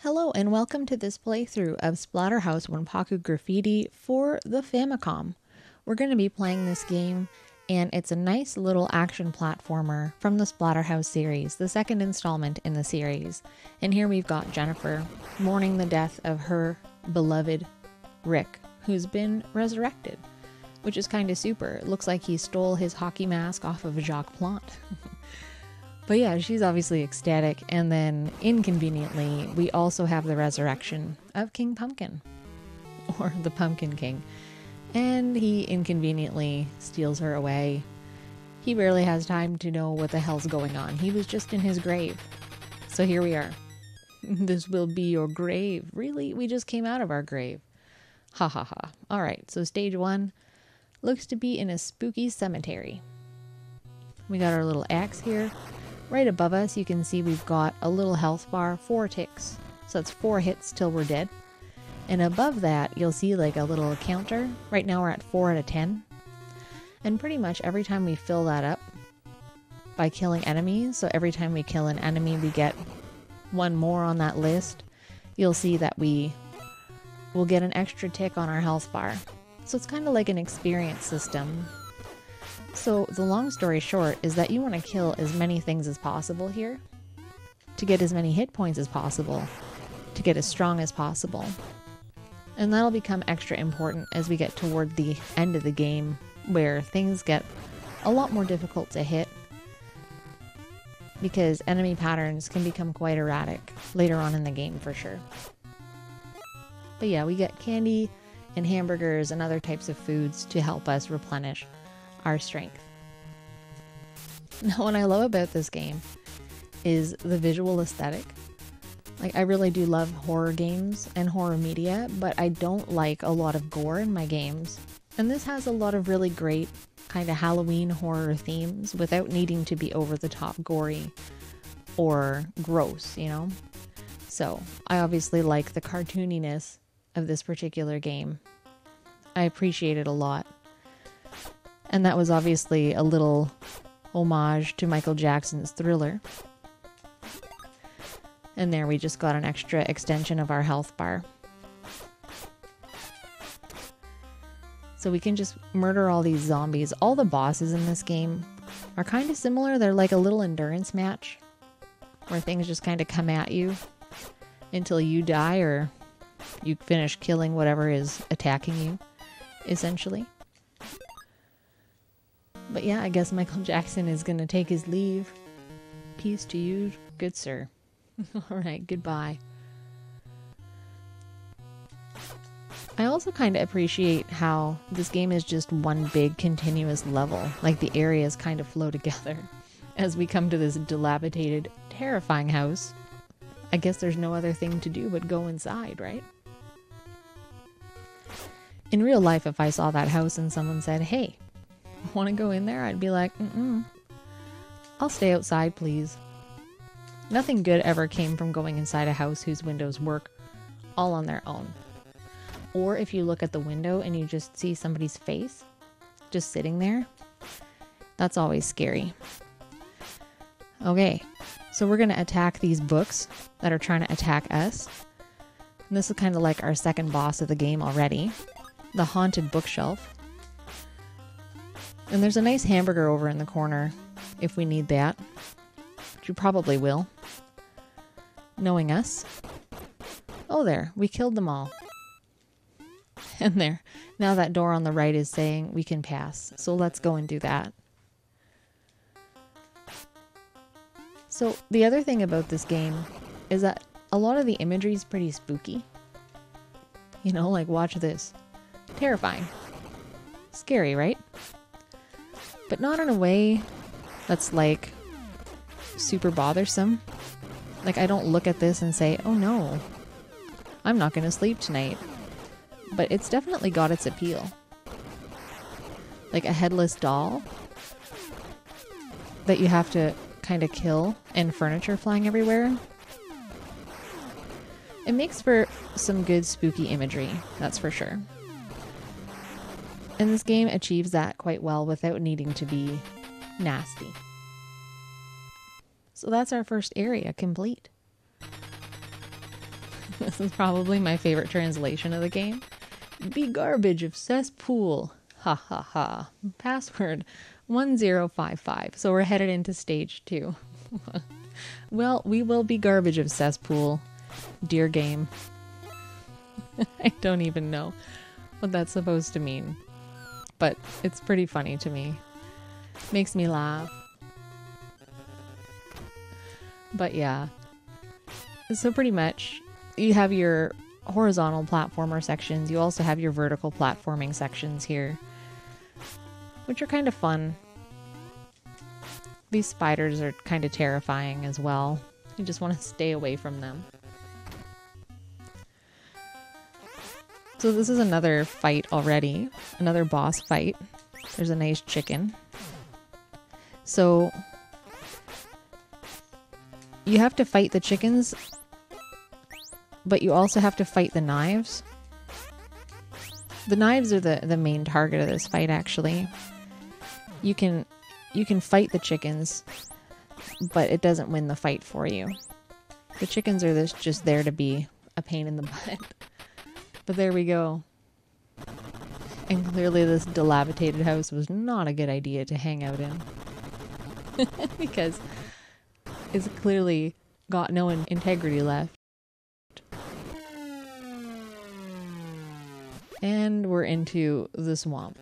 Hello and welcome to this playthrough of Splatterhouse Wanpaku Graffiti for the Famicom. We're going to be playing this game, and it's a nice little action platformer from the Splatterhouse series, the second installment in the series. And here we've got Jennifer mourning the death of her beloved Rick, who's been resurrected, which is kind of super. It looks like he stole his hockey mask off of Jacques Plante. But yeah, she's obviously ecstatic, and then inconveniently, we also have the resurrection of King Pumpkin, or the Pumpkin King, and he inconveniently steals her away. He barely has time to know what the hell's going on. He was just in his grave. So here we are. This will be your grave. Really? We just came out of our grave. Ha ha ha. Alright, so stage 1 looks to be in a spooky cemetery. We got our little axe here. Right above us, you can see we've got a little health bar, 4 ticks. So it's 4 hits till we're dead. And above that, you'll see like a little counter. Right now we're at 4 out of 10. And pretty much every time we fill that up by killing enemies, so every time we kill an enemy, we get one more on that list, you'll see that we will get an extra tick on our health bar. So it's kind of like an experience system. So the long story short is that you want to kill as many things as possible here to get as many hit points as possible, to get as strong as possible. And that'll become extra important as we get toward the end of the game, where things get a lot more difficult to hit because enemy patterns can become quite erratic later on in the game for sure. But yeah, we get candy and hamburgers and other types of foods to help us replenish our strength. Now, what I love about this game is the visual aesthetic. Like, I really do love horror games and horror media, but I don't like a lot of gore in my games. And this has a lot of really great kind of Halloween horror themes without needing to be over the top gory or gross, you know? So, I obviously like the cartooniness of this particular game. I appreciate it a lot. And that was obviously a little homage to Michael Jackson's Thriller. And there we just got an extra extension of our health bar. So we can just murder all these zombies. All the bosses in this game are kind of similar. They're like a little endurance match where things just kind of come at you until you die or you finish killing whatever is attacking you, essentially. But yeah, I guess Michael Jackson is going to take his leave. Peace to you, good sir. Alright, goodbye. I also kind of appreciate how this game is just one big continuous level. Like the areas kind of flow together. As we come to this dilapidated, terrifying house, I guess there's no other thing to do but go inside, right? In real life, if I saw that house and someone said, hey, want to go in there? I'd be like, I'll stay outside, please. Nothing good ever came from going inside a house whose windows work all on their own. Or if you look at the window and you just see somebody's face just sitting there, that's always scary. Okay, so we're going to attack these books that are trying to attack us. And this is kind of like our second boss of the game already. The haunted bookshelf. And there's a nice hamburger over in the corner if we need that, which we probably will, knowing us. Oh, there, we killed them all. And there, now that door on the right is saying we can pass, so let's go and do that. So the other thing about this game is that a lot of the imagery is pretty spooky. You know, like watch this. Terrifying. Scary, right? But not in a way that's like super bothersome. Like I don't look at this and say, oh no, I'm not going to sleep tonight. But it's definitely got its appeal. Like a headless doll that you have to kind of kill and furniture flying everywhere. It makes for some good spooky imagery, that's for sure. And this game achieves that quite well without needing to be nasty. So that's our first area complete. This is probably my favorite translation of the game. Be garbage of cesspool. Ha ha ha. Password 1055. So we're headed into stage 2. Well, we will be garbage of cesspool, dear game. I don't even know what that's supposed to mean, but it's pretty funny to me. Makes me laugh. But yeah, so pretty much you have your horizontal platformer sections. You also have your vertical platforming sections here, which are kind of fun. These spiders are kind of terrifying as well. You just want to stay away from them. So this is another fight already, another boss fight. There's a nice chicken. So you have to fight the chickens, but you also have to fight the knives. The knives are the main target of this fight, actually. You can fight the chickens, but it doesn't win the fight for you. The chickens are just there to be a pain in the butt. But there we go. And clearly this dilapidated house was not a good idea to hang out in. Because it's clearly got no integrity left. And we're into the swamp.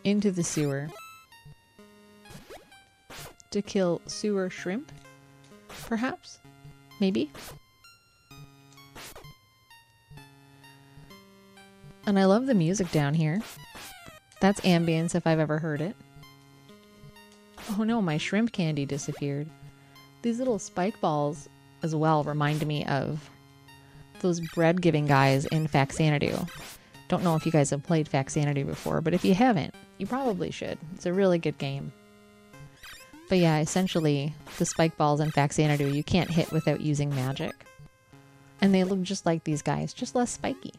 Into the sewer. To kill sewer shrimp? Perhaps? Maybe? And I love the music down here. That's ambience if I've ever heard it. Oh no, my shrimp candy disappeared. These little spike balls as well remind me of those bread giving guys in Faxanadu. Don't know if you guys have played Faxanadu before, but if you haven't, you probably should. It's a really good game. But yeah, essentially, the spike balls in Faxanadu you can't hit without using magic. And they look just like these guys, just less spiky.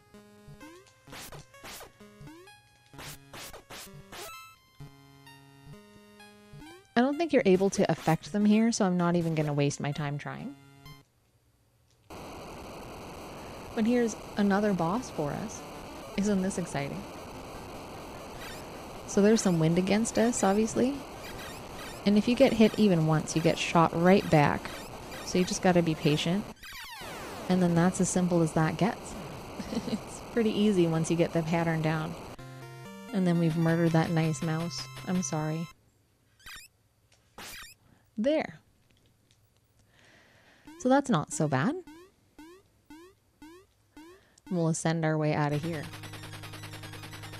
I don't think you're able to affect them here, so I'm not even going to waste my time trying. But here's another boss for us. Isn't this exciting? So there's some wind against us, obviously. And if you get hit even once, you get shot right back. So you just gotta be patient. And then that's as simple as that gets. It's pretty easy once you get the pattern down. And then we've murdered that nice mouse. I'm sorry. There. So that's not so bad. We'll ascend our way out of here.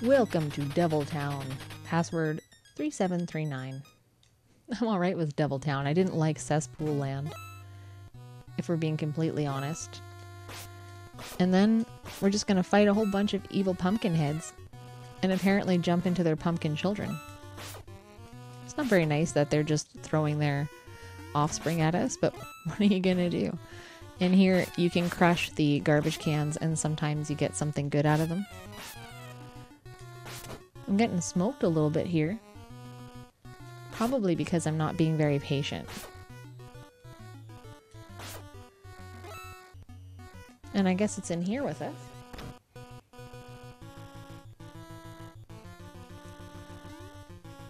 Welcome to Devil Town. Password 3739. I'm alright with Devil Town. I didn't like Cesspool Land, if we're being completely honest. And then we're just going to fight a whole bunch of evil pumpkin heads and apparently jump into their pumpkin children. It's not very nice that they're just throwing their offspring at us, but what are you going to do? And here you can crush the garbage cans and sometimes you get something good out of them. I'm getting smoked a little bit here. Probably because I'm not being very patient. And I guess it's in here with us.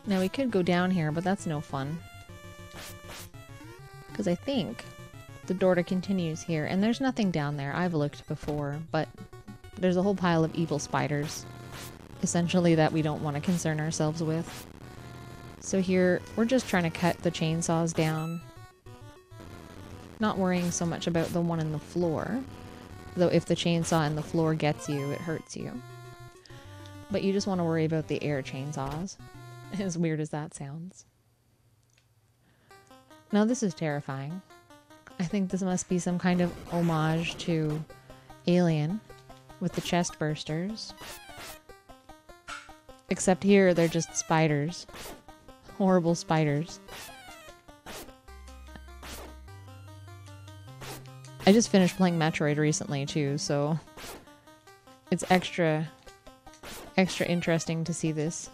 Now we could go down here, but that's no fun. Because I think the door to continues here, and there's nothing down there. I've looked before, but there's a whole pile of evil spiders, essentially, that we don't want to concern ourselves with. So here, we're just trying to cut the chainsaws down. Not worrying so much about the one in the floor. Though if the chainsaw in the floor gets you, it hurts you. But you just want to worry about the air chainsaws. As weird as that sounds. Now this is terrifying. I think this must be some kind of homage to Alien with the chest bursters. Except here, they're just spiders. Horrible spiders. I just finished playing Metroid recently too, so it's extra interesting to see this.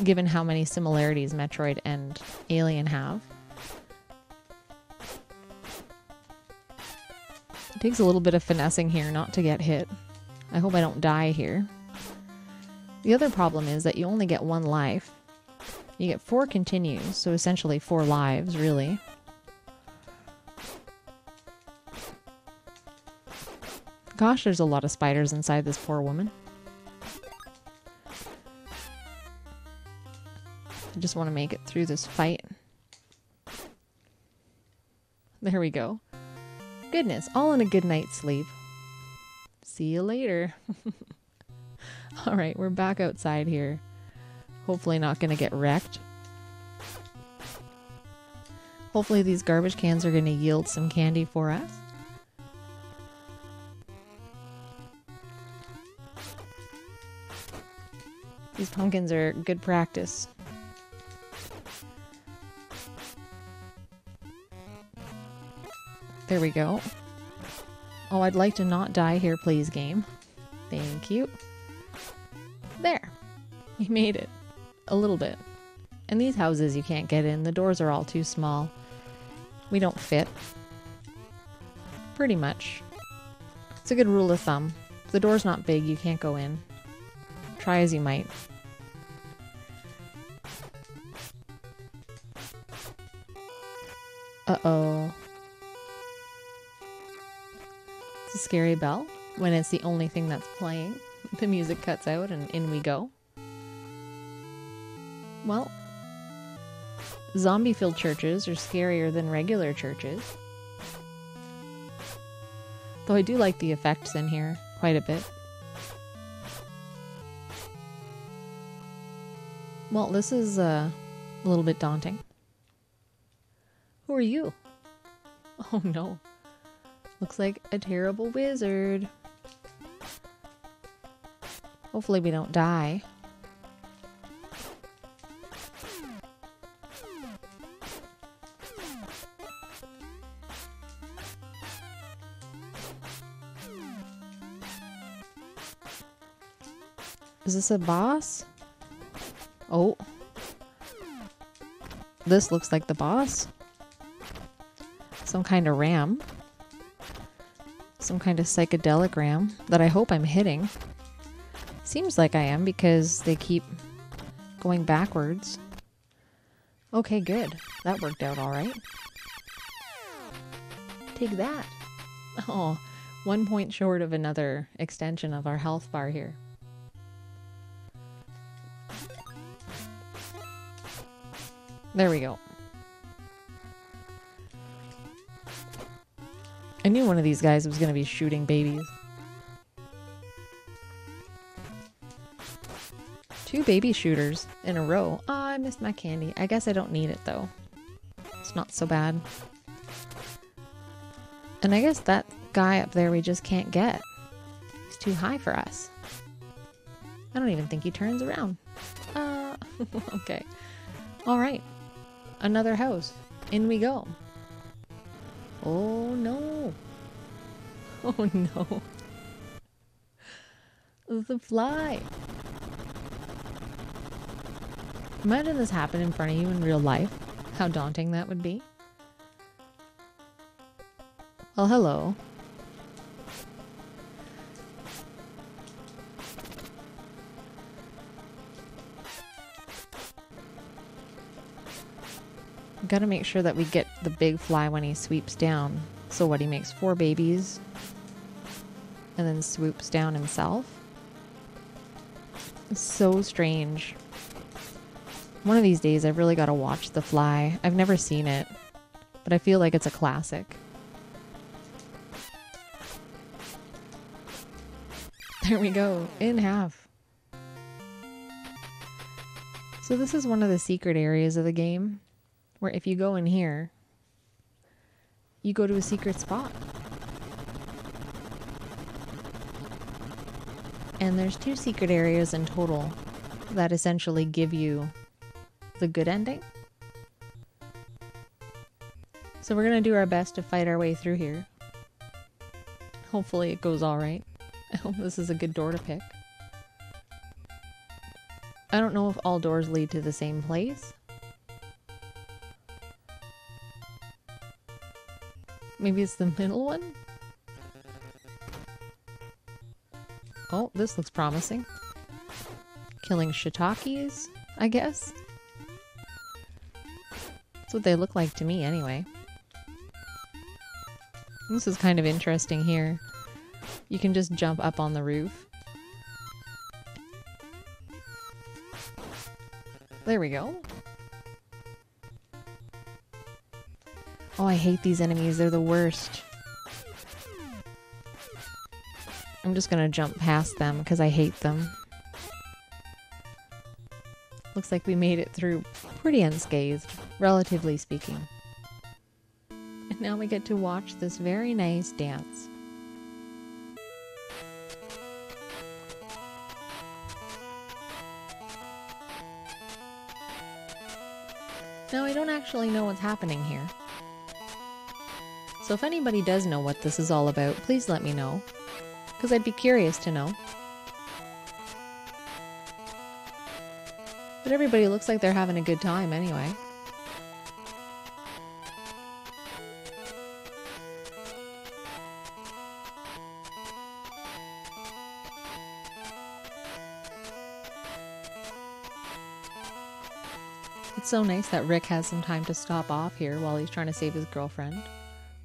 Given how many similarities Metroid and alien have. It takes a little bit of finessing here not to get hit. I hope I don't die here. The other problem is that you only get 1 life. You get 4 continues, so essentially 4 lives, really. Gosh, there's a lot of spiders inside this poor woman. I just want to make it through this fight. There we go. Goodness, all in a good night's sleep. See you later. Alright, we're back outside here. Hopefully not going to get wrecked. Hopefully these garbage cans are going to yield some candy for us. These pumpkins are good practice. There we go. Oh, I'd like to not die here, please, game. Thank you. There. We made it. A little bit. And these houses you can't get in. The doors are all too small. We don't fit. Pretty much. It's a good rule of thumb. If the door's not big, you can't go in. Try as you might. Uh-oh. It's a scary bell when it's the only thing that's playing. The music cuts out and in we go. Well, zombie-filled churches are scarier than regular churches. Though I do like the effects in here quite a bit. Well, this is a little bit daunting. Who are you? Oh no. Looks like a terrible wizard. Hopefully we don't die. Is this a boss? Oh. This looks like the boss. Some kind of ram. Some kind of psychedelic ram that I hope I'm hitting. Seems like I am because they keep going backwards. Okay, good. That worked out all right. Take that. Oh, 1 point short of another extension of our health bar here. There we go. I knew one of these guys was going to be shooting babies. 2 baby shooters in a row. Oh, I missed my candy. I guess I don't need it though. It's not so bad. And I guess that guy up there we just can't get. He's too high for us. I don't even think he turns around. Okay. All right. Another house. In we go. Oh no. Oh no. The fly. Imagine this happened in front of you in real life. How daunting that would be. Well, hello. Gotta make sure that we get the big fly when he sweeps down. So what, he makes 4 babies and then swoops down himself? It's so strange. One of these days I've really got to watch The Fly. I've never seen it, but I feel like it's a classic. There we go, in half. So this is one of the secret areas of the game, where if you go in here, you go to a secret spot. And there's 2 secret areas in total that essentially give you the good ending. So we're going to do our best to fight our way through here. Hopefully it goes all right. I hope this is a good door to pick. I don't know if all doors lead to the same place. Maybe it's the middle one? Oh, this looks promising. Killing shiitakes, I guess? That's what they look like to me anyway. This is kind of interesting here. You can just jump up on the roof. There we go. Oh, I hate these enemies. They're the worst. I'm just gonna jump past them because I hate them. Looks like we made it through pretty unscathed, relatively speaking. And now we get to watch this very nice dance. Now, I don't actually know what's happening here. So if anybody does know what this is all about, please let me know. Because I'd be curious to know. But everybody looks like they're having a good time anyway. It's so nice that Rick has some time to stop off here while he's trying to save his girlfriend.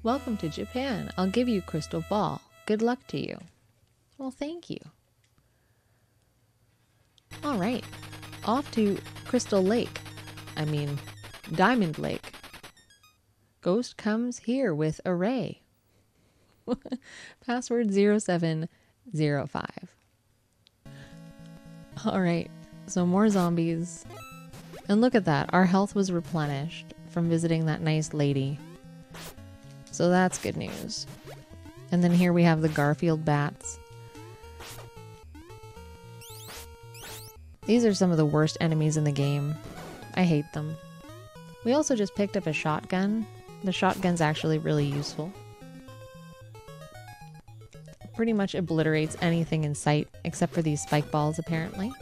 Welcome to Japan. I'll give you a crystal ball. Good luck to you. Well, thank you. All right. Off to Crystal Lake. I mean, Diamond Lake. Ghost comes here with array. Password 0705. All right. So more zombies. And look at that. Our health was replenished from visiting that nice lady. So that's good news. And then here we have the Garfield bats. These are some of the worst enemies in the game. I hate them. We also just picked up a shotgun. The shotgun's actually really useful. Pretty much obliterates anything in sight except for these spike balls, apparently.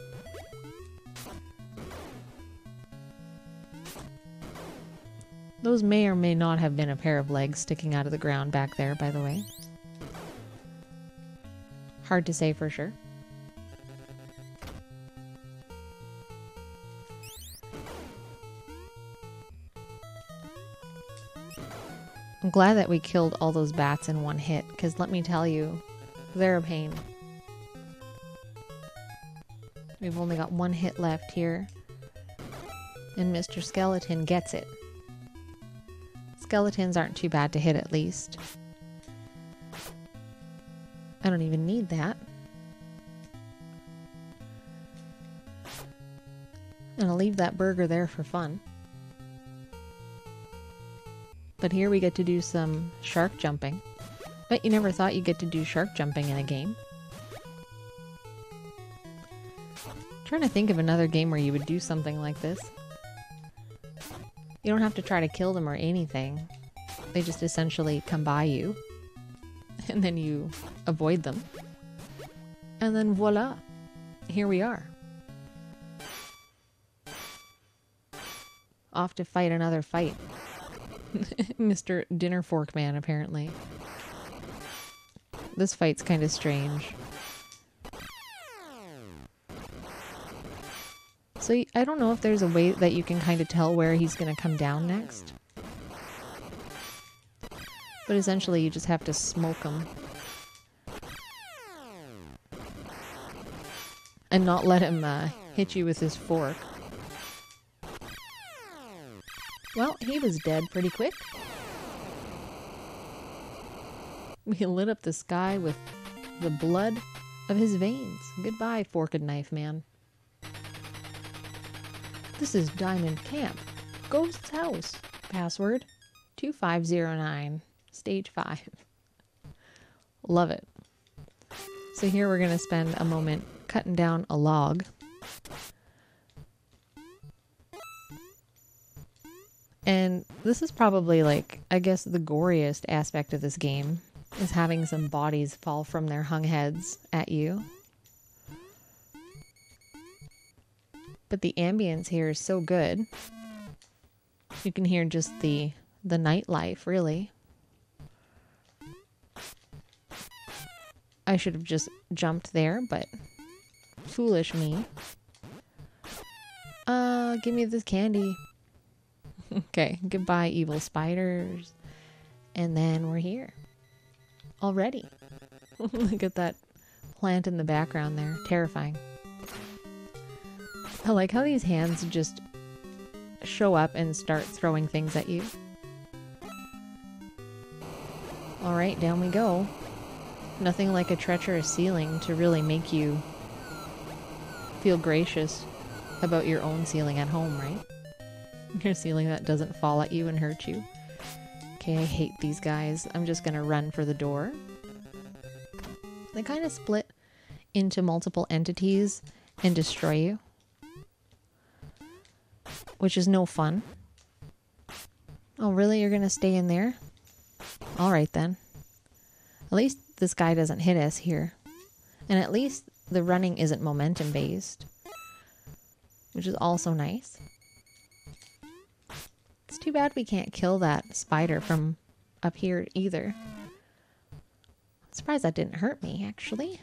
Those may or may not have been a pair of legs sticking out of the ground back there, by the way. Hard to say for sure. I'm glad that we killed all those bats in one hit, because let me tell you, they're a pain. We've only got one hit left here. And Mr. Skeleton gets it. Skeletons aren't too bad to hit, at least. I don't even need that. And I'll leave that burger there for fun. But here we get to do some shark jumping. Bet you never thought you'd get to do shark jumping in a game. I'm trying to think of another game where you would do something like this. You don't have to try to kill them or anything. They just essentially come by you. And then you avoid them. And then voila! Here we are. Off to fight another fight. Mr. Dinner Fork Man, apparently. This fight's kind of strange. So I don't know if there's a way that you can kind of tell where he's going to come down next. But essentially you just have to smoke him. And not let him hit you with his fork. Well, he was dead pretty quick. We lit up the sky with the blood of his veins. Goodbye, Forked Knife Man. This is Diamond Camp. Ghost's house. Password 2509. Stage 5. Love it. So here we're going to spend a moment cutting down a log. And this is probably, like, I guess the goriest aspect of this game is having some bodies fall from their hung heads at you. But the ambience here is so good. You can hear just the nightlife, really. I should have just jumped there, but foolish me. Give me this candy. Okay, goodbye, evil spiders. And then we're here. Already. Look at that plant in the background there. Terrifying. I like how these hands just show up and start throwing things at you. Alright, down we go. Nothing like a treacherous ceiling to really make you feel gracious about your own ceiling at home, right? Your ceiling that doesn't fall at you and hurt you. Okay, I hate these guys. I'm just gonna run for the door. They kind of split into multiple entities and destroy you, which is no fun. Oh, really? You're gonna stay in there? Alright then. At least this guy doesn't hit us here. And at least the running isn't momentum based, which is also nice. It's too bad we can't kill that spider from up here either. I'm surprised that didn't hurt me, actually.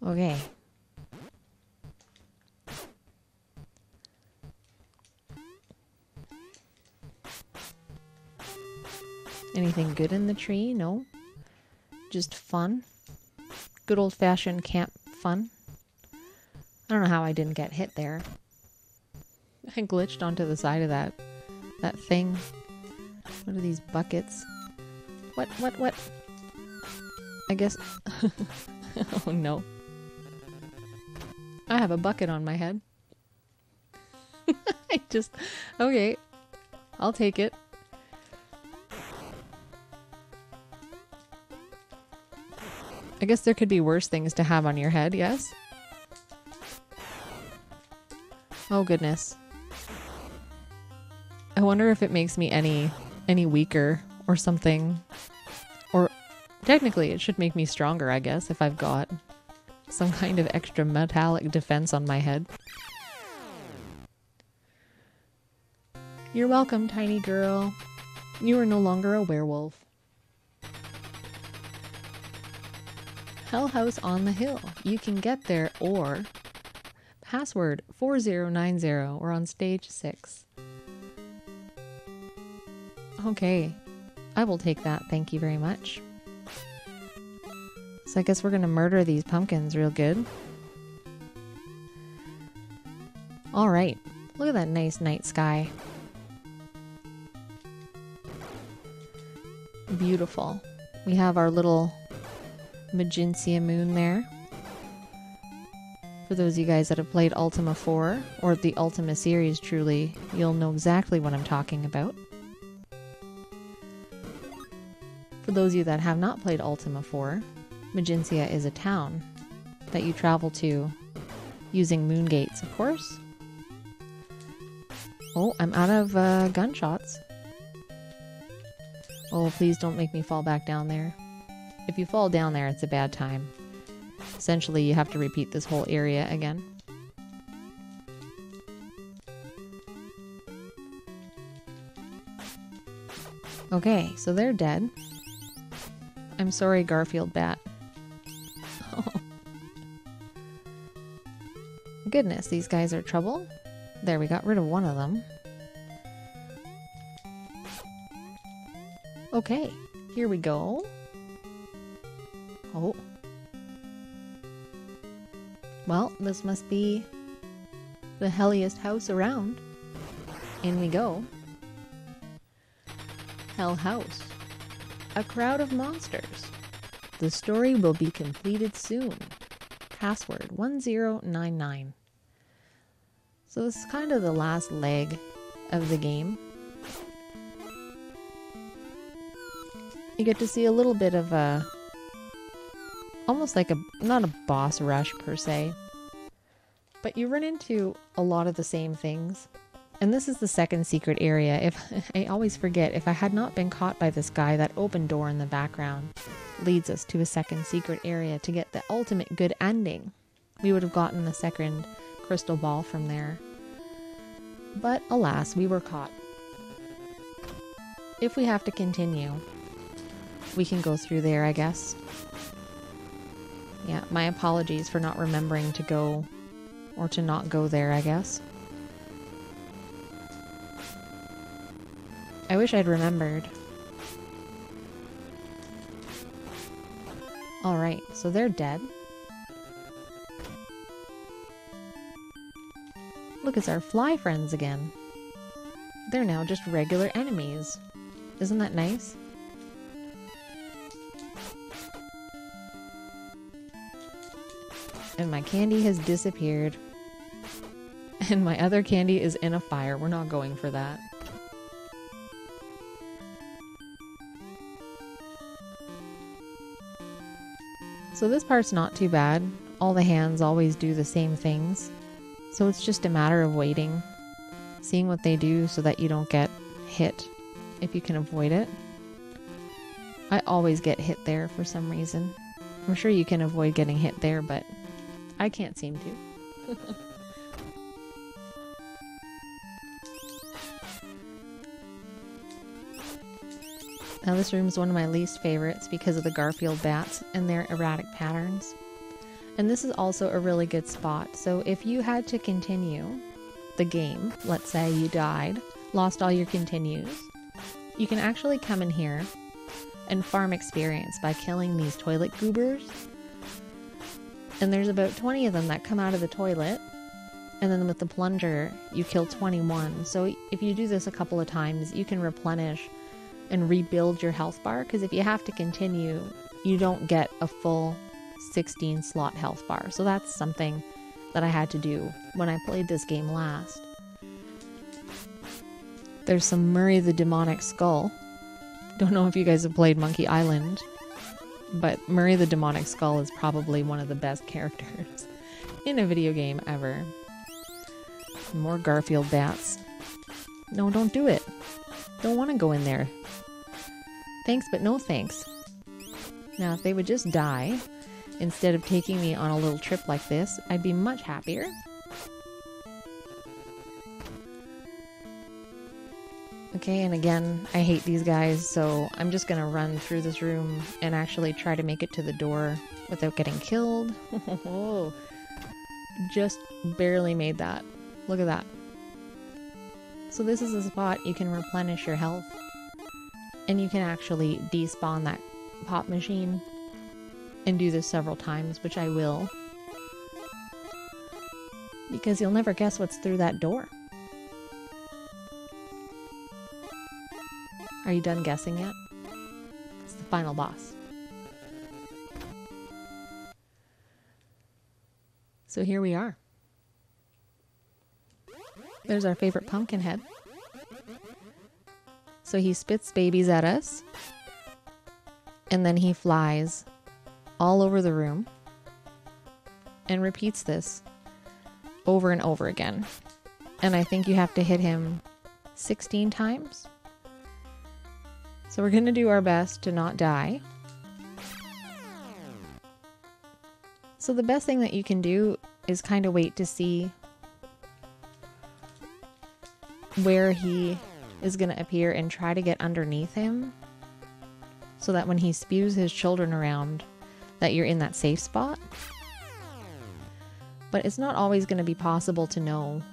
Okay. Anything good in the tree? No. Just fun. Good old-fashioned camp fun. I don't know how I didn't get hit there. I glitched onto the side of that thing. What are these buckets? What? I guess... Oh no. I have a bucket on my head. Okay. I'll take it. I guess there could be worse things to have on your head, yes? Oh goodness. I wonder if it makes me any weaker or something. Or technically it should make me stronger, I guess, if I've got some kind of extra metallic defense on my head. You're welcome, tiny girl. You are no longer a werewolf. Hell House on the Hill. You can get there, or password 4090. We're on stage 6. Okay. I will take that. Thank you very much. So I guess we're gonna murder these pumpkins real good. Alright. Look at that nice night sky. Beautiful. We have our little Magentia moon there. For those of you guys that have played Ultima 4 or the Ultima series, truly, you'll know exactly what I'm talking about. For those of you that have not played Ultima 4, Magentia is a town that you travel to using moon gates, of course. Oh, I'm out of gunshots. Oh, please don't make me fall back down there. If you fall down there, it's a bad time. Essentially, you have to repeat this whole area again. Okay, so they're dead. I'm sorry, Garfield Bat. Oh. Goodness, these guys are trouble. There, we got rid of one of them. Okay, here we go. Oh. Well, this must be the helliest house around. In we go. Hell House. A crowd of monsters. The story will be completed soon. Password 1099. So this is kind of the last leg of the game. You get to see a little bit of a... almost like a... not a boss rush per se. But you run into a lot of the same things. And this is the second secret area. If I always forget, if I had not been caught by this guy, that open door in the background leads us to a second secret area to get the ultimate good ending. We would have gotten the second crystal ball from there. But alas, we were caught. if we have to continue, we can go through there, I guess. Yeah, my apologies for not remembering to go, or to not go there, I guess. I wish I'd remembered. Alright, so they're dead. Look, it's our fly friends again. They're now just regular enemies. Isn't that nice? And my candy has disappeared. And my other candy is in a fire. We're not going for that. So this part's not too bad. All the hands always do the same things. So it's just a matter of waiting. Seeing what they do so that you don't get hit if you can avoid it. I always get hit there for some reason. I'm sure you can avoid getting hit there, but I can't seem to. Now this room is one of my least favorites because of the Garfield bats and their erratic patterns. And this is also a really good spot. So if you had to continue the game, let's say you died, lost all your continues, you can actually come in here and farm experience by killing these toilet goobers. And there's about 20 of them that come out of the toilet. And then with the plunger, you kill 21. So if you do this a couple of times, you can replenish and rebuild your health bar, because if you have to continue, you don't get a full 16 slot health bar. So that's something that I had to do when I played this game last. There's some Murray the Demonic Skull. Don't know if you guys have played Monkey Island, but Murray the Demonic Skull is probably one of the best characters in a video game ever. More Garfield bats. No, don't do it. Don't want to go in there. Thanks, but no thanks. Now, if they would just die, instead of taking me on a little trip like this, I'd be much happier. Okay, and again, I hate these guys, so I'm just gonna run through this room and actually try to make it to the door without getting killed. Just barely made that. Look at that. So this is a spot you can replenish your health. And you can actually despawn that pop machine and do this several times, which I will. Because you'll never guess what's through that door. Are you done guessing yet? It's the final boss. So here we are. There's our favorite pumpkin head. So he spits babies at us, and then he flies all over the room and repeats this over and over again. And I think you have to hit him 16 times. So we're going to do our best to not die. So the best thing that you can do is kind of wait to see where he is going to appear and try to get underneath him so that when he spews his children around that you're in that safe spot. But it's not always going to be possible to know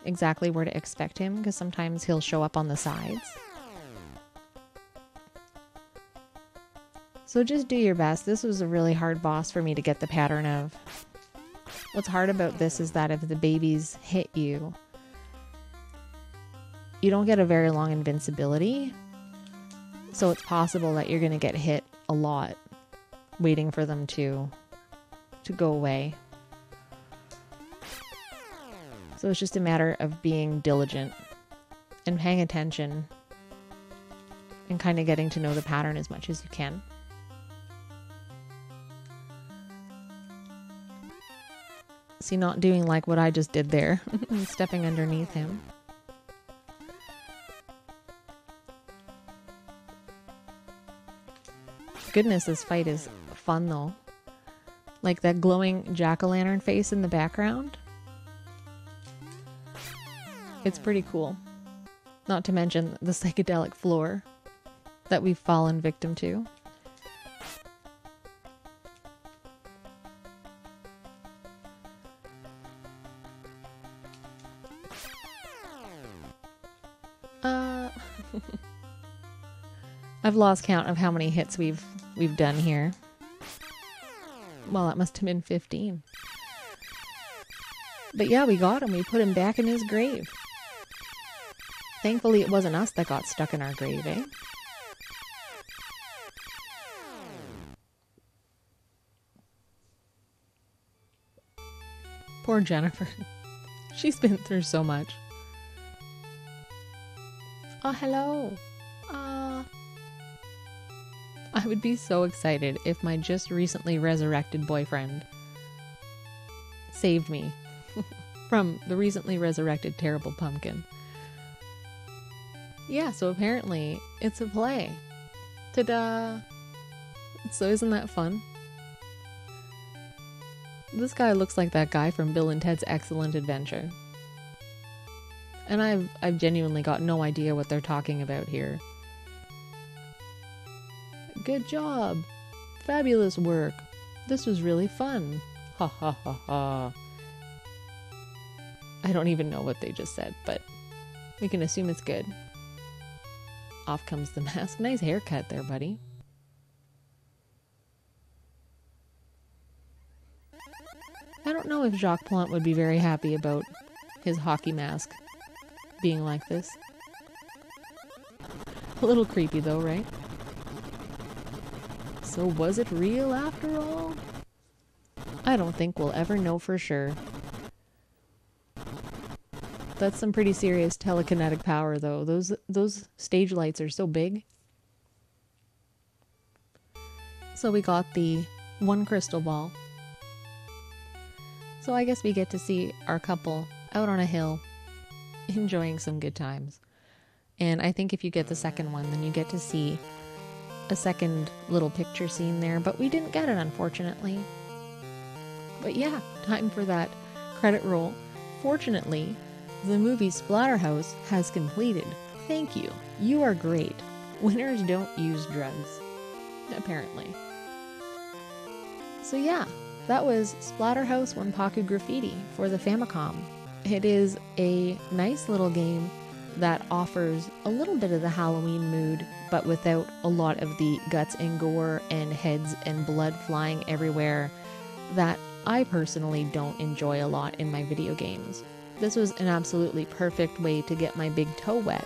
exactly where to expect him, because sometimes he'll show up on the sides. So just do your best. This was a really hard boss for me to get the pattern of. What's hard about this is that if the babies hit you, you don't get a very long invincibility, so it's possible that you're going to get hit a lot waiting for them to go away. So it's just a matter of being diligent and paying attention and kind of getting to know the pattern as much as you can. See, not doing like what I just did there, stepping underneath him. Goodness, this fight is fun though. Like that glowing jack-o'-lantern face in the background. It's pretty cool. Not to mention the psychedelic floor that we've fallen victim to. I've lost count of how many hits we've done here. Well, that must have been 15. But yeah, we got him. We put him back in his grave. Thankfully, it wasn't us that got stuck in our grave, eh? Poor Jennifer. She's been through so much. Oh, hello. I would be so excited if my just recently resurrected boyfriend saved me from the recently resurrected terrible pumpkin. Yeah, so apparently it's a play. Ta-da! So isn't that fun? This guy looks like that guy from Bill and Ted's Excellent Adventure. And I've genuinely got no idea what they're talking about here. Good job! Fabulous work! This was really fun! Ha ha ha ha! I don't even know what they just said, but we can assume it's good. Off comes the mask. Nice haircut there, buddy. I don't know if Jacques Plante would be very happy about his hockey mask being like this. A little creepy though, right? So was it real after all? I don't think we'll ever know for sure. That's some pretty serious telekinetic power though. Those stage lights are so big. So we got the one crystal ball. So I guess we get to see our couple out on a hill enjoying some good times. And I think if you get the second one, then you get to see a second little picture scene there, but we didn't get it, unfortunately. But yeah, time for that credit roll. Fortunately, the movie Splatterhouse has completed. Thank you. You are great. Winners don't use drugs, apparently. So yeah, that was Splatterhouse Wanpaku Graffiti for the Famicom. It is a nice little game that offers a little bit of the Halloween mood, but without a lot of the guts and gore and heads and blood flying everywhere that I personally don't enjoy a lot in my video games. This was an absolutely perfect way to get my big toe wet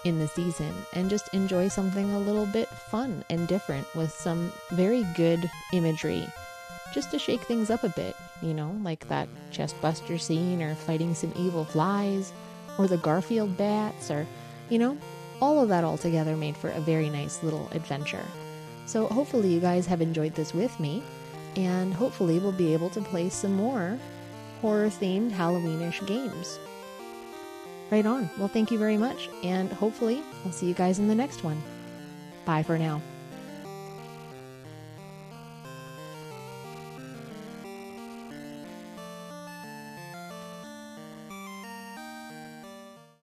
in the season and just enjoy something a little bit fun and different with some very good imagery, just to shake things up a bit, you know, like that chest buster scene or fighting some evil flies or the Garfield bats, or, you know, all of that all together made for a very nice little adventure. So hopefully you guys have enjoyed this with me, and hopefully we'll be able to play some more horror-themed Halloweenish games. Right on. Well, thank you very much, and hopefully I'll see you guys in the next one. Bye for now.